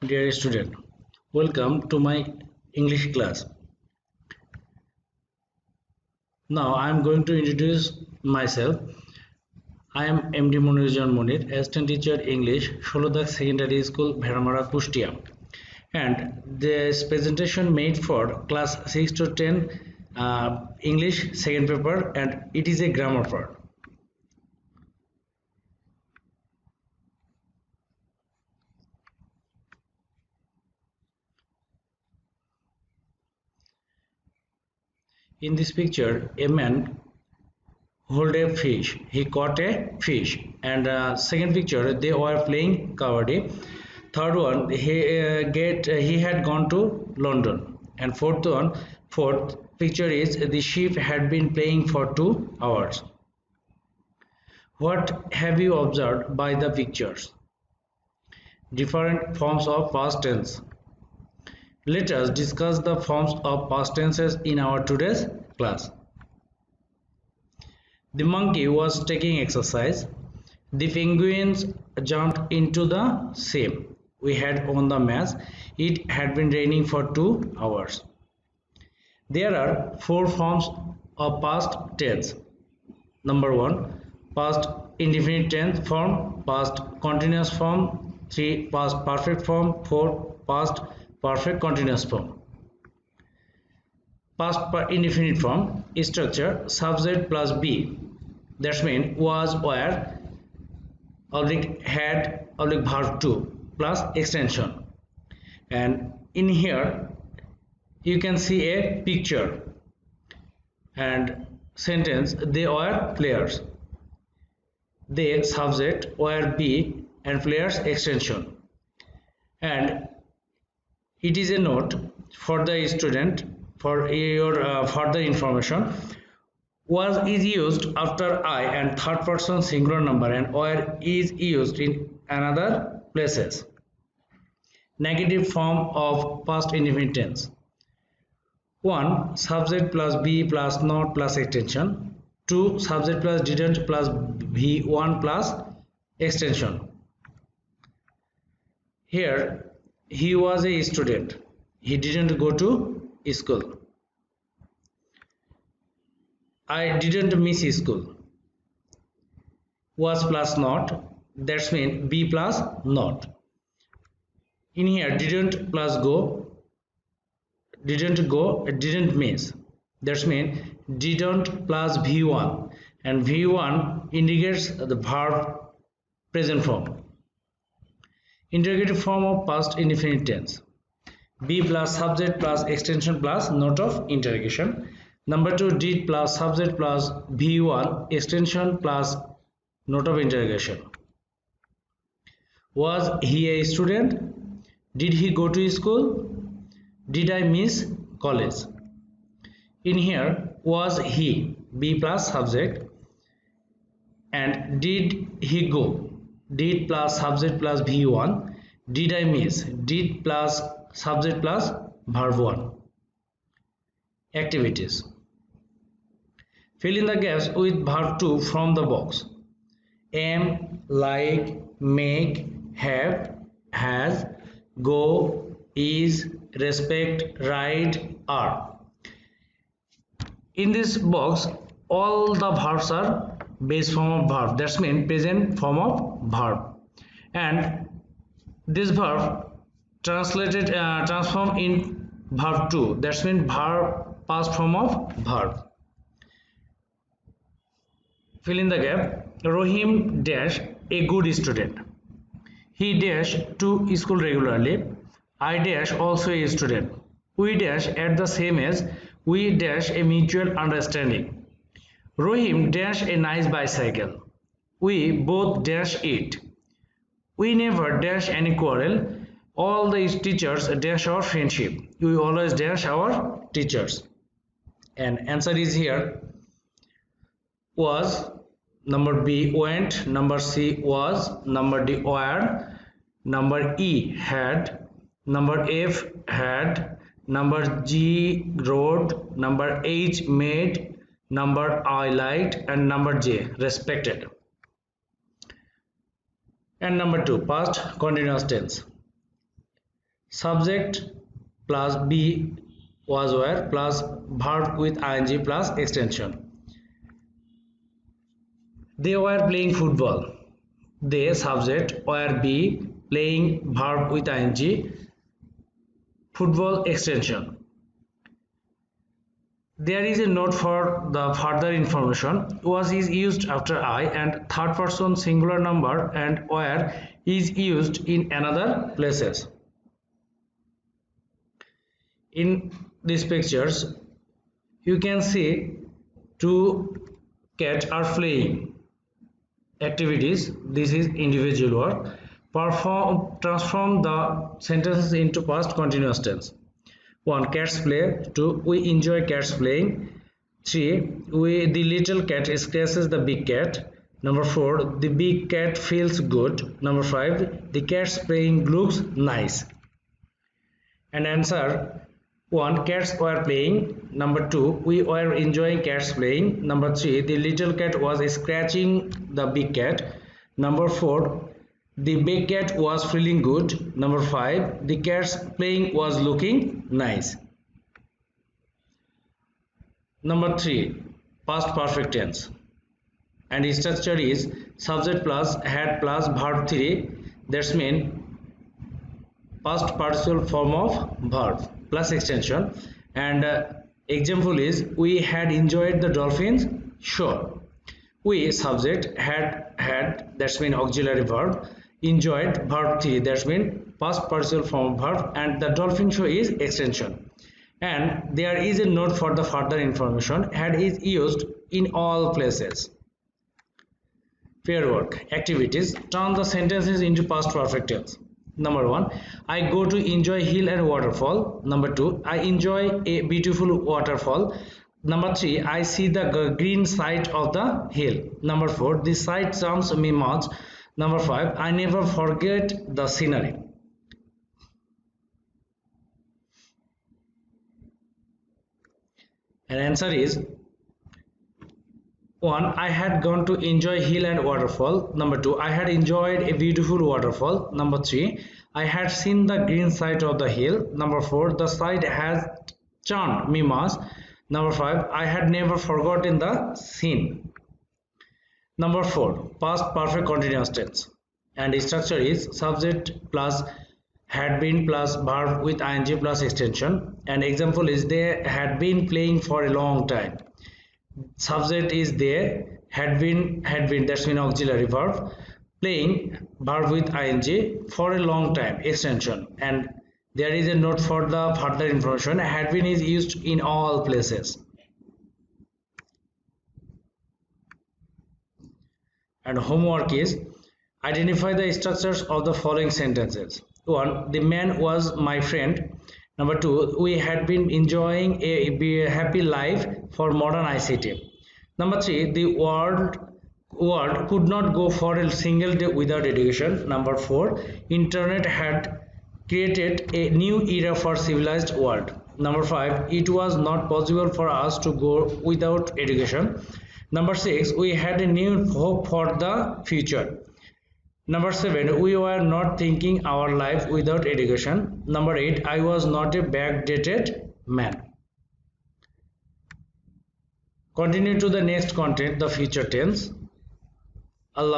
Dear student, welcome to my English class. Now I am going to introduce myself. I am MD Monirujan Monir, Assistant Teacher English, Sholodak Secondary School, Bheramara, Kushtia. And this presentation made for class 6 to 10 English second paper, and it is a grammar part. In this picture, a man hold a fish. He caught a fish. And second picture, they were playing kabaddi. Third one, he had gone to London. And fourth picture is the sheep had been playing for 2 hours. What have you observed by the pictures? Different forms of past tense. Let us discuss the forms of past tenses in our today's class. The monkey was taking exercise. The penguins jumped into the sea. We had won the match. It had been raining for 2 hours. There are 4 forms of past tense. Number 1, past indefinite tense form, past continuous form, 3, past perfect form, 4, past perfect continuous form. Past indefinite form structure subject plus be. That means was, were, oblique had, oblique verb to plus extension. And in here you can see a picture and sentence. They were players. They subject were be and players extension. And it is a note for the student for your further information. Was is used after I and third person singular number, and where is used in another places. Negative form of past indefinite tense. 1. Subject plus be plus not plus extension. 2. Subject plus didn't plus v1 plus extension. Here he was a student. He didn't go to school. I didn't miss school. Was plus not, that's mean be plus not. In here didn't plus go, didn't miss, that's mean didn't plus v1, and v1 indicates the verb present form. Interrogative form of past indefinite tense. Be plus subject plus extension plus note of interrogation. Number 2, did plus subject plus v1 extension plus note of interrogation. Was he a student? Did he go to school? Did I miss college? In here, was he, be plus subject, and did he go, did plus subject plus v1, did I miss, did plus subject plus verb 1. Activities. Fill in the gaps with verb 2 from the box. Am, like, make, have, has, go, is, respect, ride, are. In this box, all the verbs are base form of verb. That means present form of verb. And this verb transform in verb 2. That means verb past form of verb. Fill in the gap. Rohim dash a good student. He dash to school regularly. I dash also a student. We dash at the same age. We dash a mutual understanding. Rohim dash a nice bicycle. We both dash it. We never dash any quarrel. All the teachers dash our friendship. We always dash our teachers. And answer is here. Was, number B went, number C was, number D were, number E had, number F had, number G wrote, number H made, number I liked, and number J respected. And number 2, past continuous tense. Subject plus be was were plus verb with ing plus extension. They were playing football. They subject were be playing verb with ing football extension. There is a note for the further information. Was is used after I and third person singular number and where is used in another places. In these pictures, you can see two cats are playing activities. This is individual work. Transform the sentences into past continuous tense. 1. Cats play. 2. We enjoy cats playing. 3. The little cat scratches the big cat. Number 4. The big cat feels good. Number 5. The cat's playing looks nice. And answer: 1. Cats were playing. Number 2. We were enjoying cats playing. Number 3. The little cat was scratching the big cat. Number 4. The big cat was feeling good. Number 5. The cat's playing was looking nice. Number 3. Past perfect tense. And its structure is subject plus had plus verb 3. That's mean past participle form of verb plus extension. And example is we had enjoyed the dolphins show. We subject had that's mean auxiliary verb, enjoyed verb 3 that's mean past participle form of verb, and the dolphin show is extension. And there is a note for the further information. Had is used in all places. Pair work activities. Turn the sentences into past perfect tense. Number 1. I go to enjoy hill and waterfall. Number 2. I enjoy a beautiful waterfall. Number 3. I see the green side of the hill. Number 4. The sight charms me much. Number 5. I never forget the scenery. And answer is 1. I had gone to enjoy hill and waterfall. Number 2. I had enjoyed a beautiful waterfall. Number 3. I had seen the green side of the hill. Number 4. The sight has charmed me much. Number 5. I had never forgotten the scene. Number 4. Past perfect continuous tense. And its structure is subject plus had been plus verb with ing plus extension. And example is they had been playing for a long time. Subject is there, had been that's mean auxiliary verb, playing verb with ing for a long time extension. And there is a note for the further information. Had been is used in all places. And homework is identify the structures of the following sentences. 1. The man was my friend. Number 2. We had been enjoying a happy life for modern ICT. Number 3. The world could not go for a single day without education. Number 4. Internet had created a new era for civilized world. Number 5. It was not possible for us to go without education. Number 6. We had a new hope for the future. Number 7. We were not thinking our life without education. Number 8. I was not a backdated man. Continue to the next content, the future tense. Allah